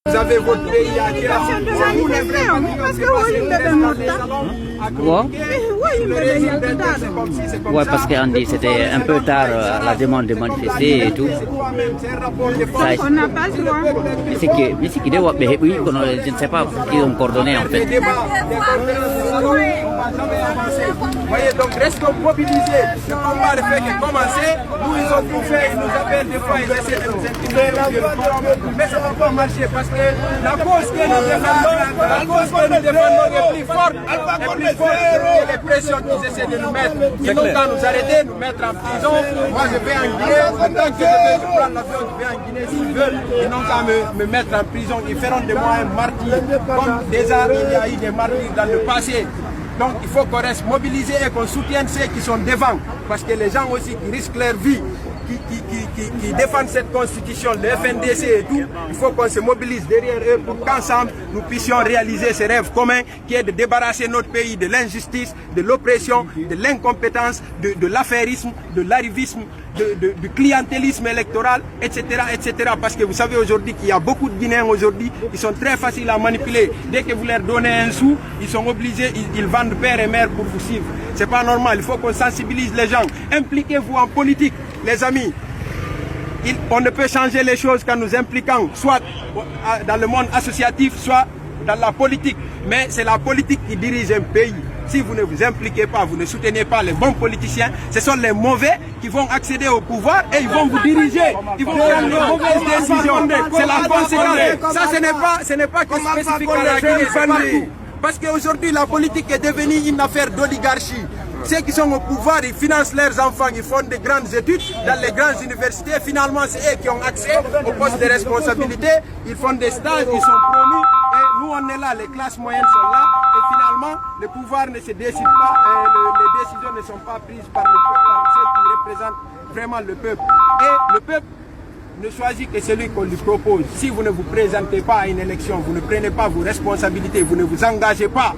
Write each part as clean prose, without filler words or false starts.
Vous avez votre pays à cœur. Ouais, parce qu'on dit que c'était un peu tard la demande de manifester et tout. On n'a pas le droit. Mais c'est qui doit, oui, je ne sais pas, ils ont coordonné en fait. Vous voyez, donc restons mobilisés. Le combat ne fait que commencer. Nous, ils ont tout fait, ils nous appellent des fois, ils essaient de nous intimider. Mais ça ne va pas marcher parce que la cause que nous défendons est plus forte que les pressions qu'ils essaient de nous mettre. Ils n'ont qu'à nous arrêter, nous mettre en prison. Moi, je vais en Guinée. En tant que je prends l'avion, je vais en Guinée s'ils veulent. Ils n'ont qu'à me mettre en prison. Ils feront de moi un martyr. Comme déjà il y a eu des martyrs dans le passé. Donc il faut qu'on reste mobilisé et qu'on soutienne ceux qui sont devant. Parce que les gens aussi qui risquent leur vie, qui défendent cette constitution, le FNDC et tout, il faut qu'on se mobilise derrière eux pour qu'ensemble nous puissions réaliser ce rêve commun qui est de débarrasser notre pays de l'injustice, de l'oppression, de l'incompétence, de l'affairisme, de l'arrivisme, du clientélisme électoral, etc., etc. Parce que vous savez aujourd'hui qu'il y a beaucoup de Guinéens aujourd'hui, ils sont très faciles à manipuler. Dès que vous leur donnez un sou, ils sont obligés, ils vendent père et mère pour vous suivre. C'est pas normal, il faut qu'on sensibilise les gens. Impliquez-vous en politique, les amis. On ne peut changer les choses qu'en nous impliquant, soit dans le monde associatif, soit dans la politique. Mais c'est la politique qui dirige un pays. Si vous ne vous impliquez pas, vous ne soutenez pas les bons politiciens, ce sont les mauvais qui vont accéder au pouvoir et ils vont vous diriger. Ils vont prendre de mauvaises décisions. C'est la conséquence. Ça, ce n'est pas que spécifique à la Guinée, c'est partout. Parce qu'aujourd'hui, la politique est devenue une affaire d'oligarchie. Ceux qui sont au pouvoir, ils financent leurs enfants, ils font de grandes études dans les grandes universités. Finalement, c'est eux qui ont accès aux postes de responsabilité. Ils font des stages, ils sont promus. Et nous, on est là, les classes moyennes sont là. Et finalement, le pouvoir ne se décide pas, les décisions ne sont pas prises par le peuple, par ceux qui représentent vraiment le peuple. Et le peuple ne choisit que celui qu'on lui propose. Si vous ne vous présentez pas à une élection, vous ne prenez pas vos responsabilités, vous ne vous engagez pas,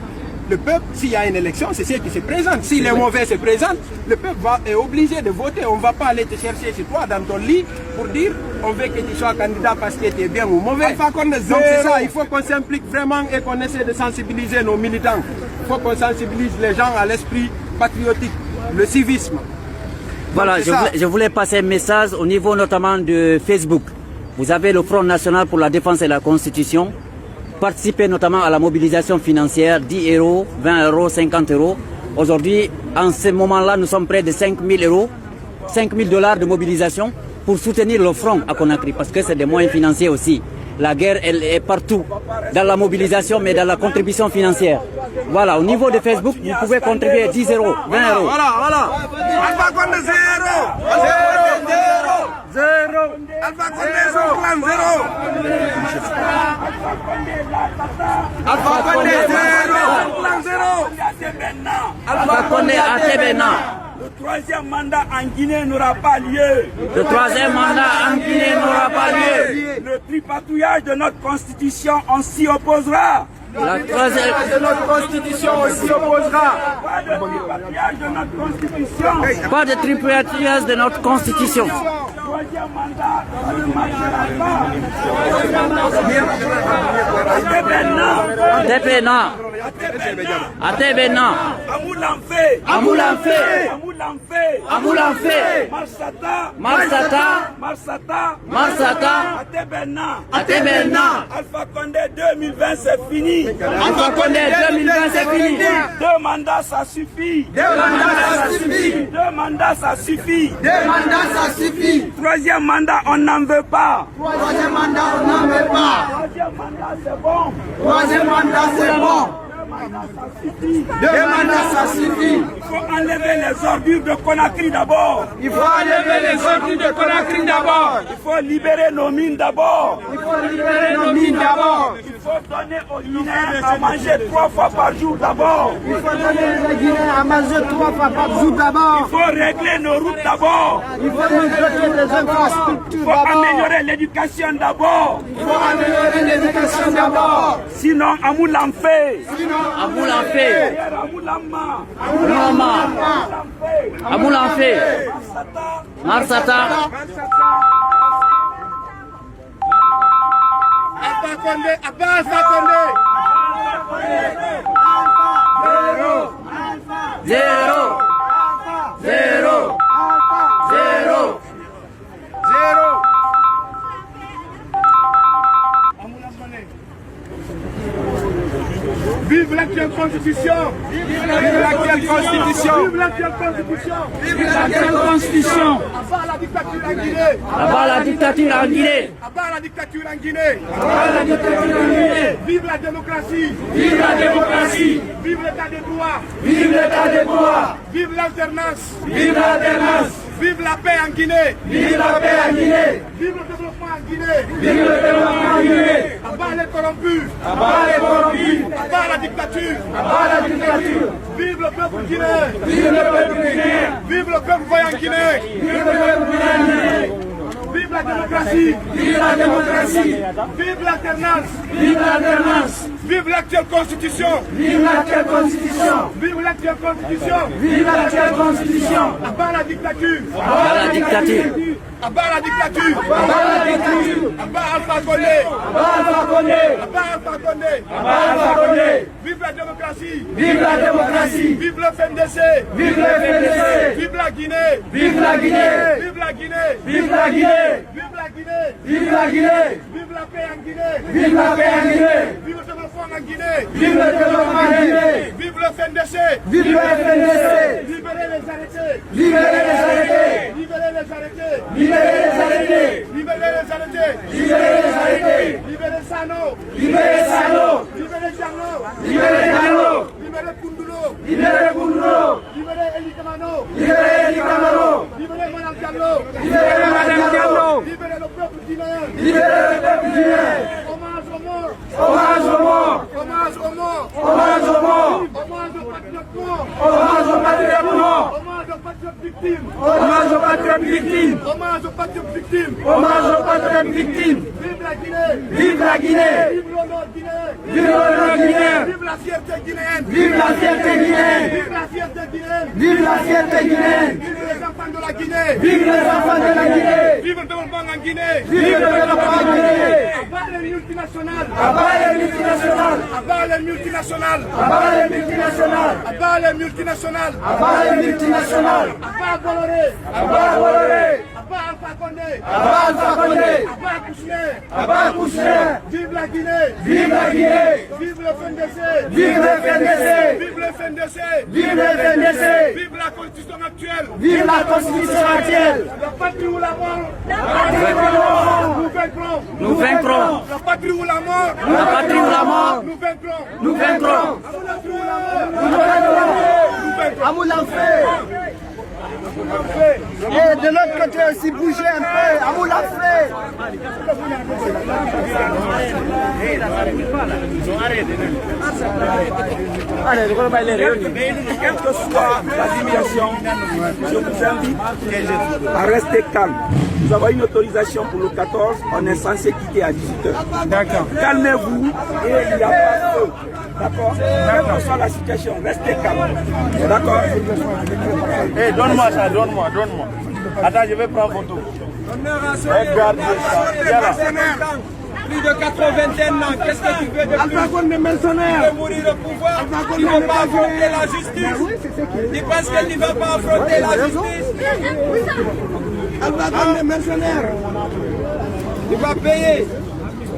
le peuple, s'il y a une élection, c'est ceux qui se présentent. Si les mauvais se présentent, le peuple est obligé de voter. On ne va pas aller te chercher chez toi dans ton lit pour dire on veut que tu sois candidat parce que tu es bien ou mauvais. Donc c'est ça, il faut qu'on s'implique vraiment et qu'on essaie de sensibiliser nos militants. Il faut qu'on sensibilise les gens à l'esprit patriotique, le civisme. Voilà, je voulais passer un message au niveau notamment de Facebook. Vous avez le Front National pour la défense et la Constitution. Participez notamment à la mobilisation financière, 10 euros, 20 euros, 50 euros. Aujourd'hui, en ce moment-là, nous sommes près de 5 000 euros, 5 000 $ de mobilisation pour soutenir le front à Conakry, parce que c'est des moyens financiers aussi. La guerre, elle est partout, dans la mobilisation, mais dans la contribution financière. Voilà, au niveau de Facebook, vous pouvez contribuer 10 euros, 20 euros. Voilà. Alpha Condé 0. Alpha Condé son clan 0. Alpha Condé 0. Alpha Condé à Tébéna. Le troisième mandat en Guinée n'aura pas lieu. Le troisième mandat en Guinée n'aura pas lieu. Le tripatouillage de notre constitution, on s'y opposera. La troisième de notre constitution, on s'y opposera. Pas de tripatouillage de notre constitution. Pas de tripatouillage de notre constitution. Troisième mandat ne marchera pas. Tébéna. À Tébéna. Amoulanfé. Marsata. À Tébéna. Alpha Condé 2020 c'est fini. Alpha Condé 2020 c'est fini. 2 mandats ça suffit. 2 mandats ça suffit. Troisième mandat on n'en veut pas. Troisième mandat c'est bon. 2 mandats ça suffit. Il faut enlever les ordures de Conakry d'abord. Il faut libérer nos mines d'abord. Il faut donner aux Guinéens à manger 3 fois par jour d'abord. Il faut régler nos routes d'abord. Il faut nous doter des infrastructures Il faut améliorer l'éducation d'abord. Sinon, Amoulanfé. Amoulanfé. Marsata. Alpha Alpha Condé, Abba Alpha Condé. Zéro. Zéro. Zéro. Zéro. Vive l'actuelle constitution. Vive l'actuelle constitution. Vive l'actuelle constitution. Vive l'actuelle constitution. Abat la dictature en Guinée. Abat la dictature en Guinée. Abat la dictature en Guinée. Abat la dictature en Guinée. Vive la démocratie. Vive la démocratie. Vive l'état des droits. Vive l'état des droits. Vive l'alternance. Vive l'alternance. Vive la paix en Guinée. Vive la paix en Guinée. Vive le développement en Guinée. Vive le développement en Guinée. Abat les corrompus. Abat les corrompus. Abat la dictature. Abat la dictature. Vive le peuple guinéen. Vive le peuple guinéen. Vive le peuple voyant Guinée. Vive le peuple guinéen. Vive la démocratie. Vive la démocratie. Vive l'alternance. Vive l'alternance. Vive l'actuelle constitution. Vive l'actuelle constitution. Vive l'actuelle constitution. Vive l'actuelle constitution. Abat la dictature. Abat la dictature. Abat la dictature. Abat la dictature. Abat Alpha Condé. Abat Alpha Condé. Abat Alpha Condé. Abat Alpha Condé. Vive la démocratie. Vive la démocratie. Vive le FNDC. Vive le FNDC. Vive la Guinée. Vive la Guinée. Vive la Guinée. Vive la Guinée. Vive la Guinée. Vive la Guinée. Vive la paix en Guinée. Vive la paix en Guinée. Vive le développement en Guinée. Vive le développement en Guinée. Vive le FNDC. Vive le FNDC. Libérez les arrêtés. Libérez les arrêtés. Libérez les arrêtés. Libérez les arrêtés. Libérez les arrêtés. Libérez les arrêtés. Libérez Sano. Libérez Sano. Libérez Diallo. Libérez Diallo. Libérez Koundulo. Libérez Koundulo. Libérez Eli Kamano. Libérez Eli Kamano. Libérez Madame Diallo. Libérez Madame Diallo. Libérez le peuple guinéen. Libérez le peuple guinéen. Hommage aux morts. Hommage aux morts. Hommage aux morts. Hommage aux morts. Hommage aux patriotes morts. Hommage aux patriotes morts. Hommage aux patriotes victimes. Hommage aux patriotes victimes. Hommage aux patriotes victimes. Hommage aux patriotes victimes. Vive la Guinée. Vive la Guinée. Vive l'honneur guinéen. Vive l'honneur guinéen. Vive la fierté guinéenne. Vive la fierté guinéenne. Vive la fierté guinéenne. Vive la fierté guinéenne. Vive les enfants de la Guinée. Vive les enfants de la Guinée. Vive le développement en Guinée. Vive le développement en Guinée. Abat les multinationales. Abat les multinationales. Abat les multinationales. Abat les multinationales. Abat les multinationales. Abat les multinationales. Abat Bolloré. Abat Bolloré. Abat Alpha Condé. Abat Alpha Condé. Abat Kouchner. Abat Kouchner. Vive la Guinée. Vive la Guinée. Vive le FNDC. Vive le FNDC. Vive le FNDC. Vive le FNDC. Vive la constitution actuelle. Vive la constitution actuelle. La patrie ou la mort. Nous vaincrons. Nous vaincrons. La patrie ou la mort. La patrie ou la mort. Nous vaincrons. Nous vaincrons. La patrie ou la mort. Nous vaincrons. Amoulafé. Et de l'autre côté aussi, bougez un peu. Amoulafé. Quelle que soit la situation, je vous invite à rester calme. Nous avons une autorisation pour le 14, on est censé quitter à 18h. D'accord. Calmez-vous et il n'y a pas de feu. D'accord. Quelle que soit la situation, restez calme. D'accord. Hey, donne-moi ça, donne-moi. Attends, je vais prendre photo. Regarde ça. Viens là. Plus de 81 ans, qu'est-ce que tu veux de plus? Tu veux mourir au pouvoir? Tu ne veux pas affronter la justice? Tu penses que tu ne vas pas affronter la justice? Tu vas payer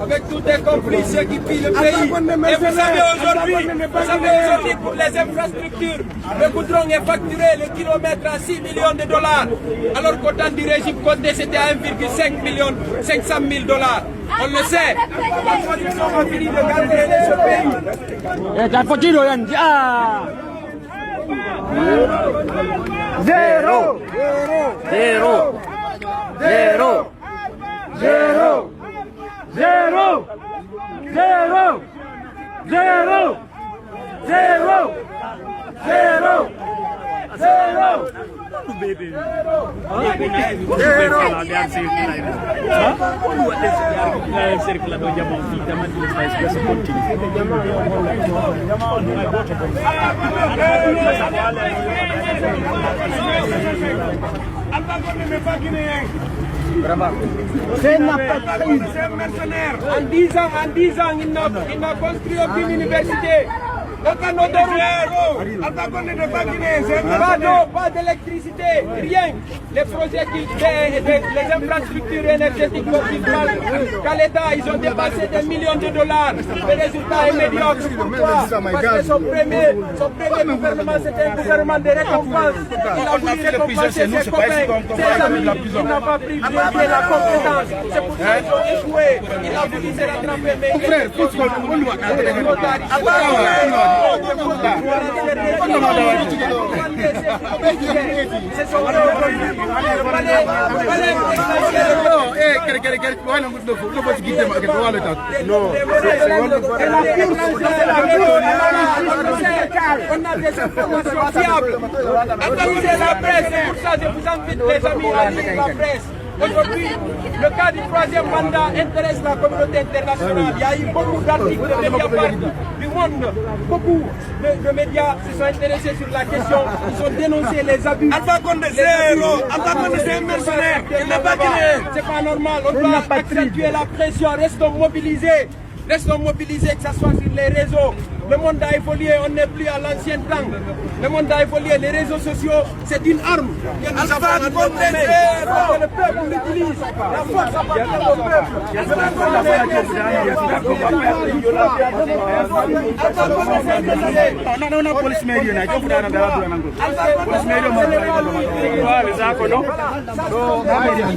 avec tous tes complices ceux qui pillent le pays. Et vous savez aujourd'hui, pour les infrastructures, le goudron est facturé le kilomètre à 6 millions de dollars. Alors qu'au temps du régime Condé, c'était à 1,5 million, 500 000 dollars. On le sait. La corruption a fini de gagner ce pays. Zéro. Zéro. Zéro. Zéro. Zéro. Zéro. Zéro. Zéro. Zéro. Zéro. Alpha Condé n'est pas guinéen. C'est n'a pas pris. C'est un mercenaire. En 10 ans, il n'a construit aucune université. Aucun pas d'eau, pas d'électricité, rien. Les projets les infrastructures énergétiques dont ils parlent qu'à l'État, ils ont dépassé des millions de dollars. Le résultat est médiocre. Pourquoi? Parce que son premier gouvernement, c'était un gouvernement de récompense. Il a voulu récompenser ses copains, ses amis. Il n'a pas pris la compétence. C'est pour ça qu'ils ont échoué. Il a voulu se rattraper, mais il est trop tard. C'est son on a des informations fiables. Analysez la presse, c'est pour ça que je vous invite les amis à lire la presse. Aujourd'hui, le cas du troisième mandat intéresse la communauté internationale. Il y a eu beaucoup d'articles de Mediapart du monde. Beaucoup de médias se sont intéressés sur la question. Ils ont dénoncé les abus. Alpha Condé, c'est un mercenaire. Il n'a pas créé. C'est pas normal. On doit accentuer la pression. Restons mobilisés. Restons mobilisés, que ce soit sur les réseaux. Le monde a évolué, on n'est plus à l'ancien temps. Le monde a évolué, les réseaux sociaux, c'est une arme. Que le peuple l'utilise. La force appartient au peuple.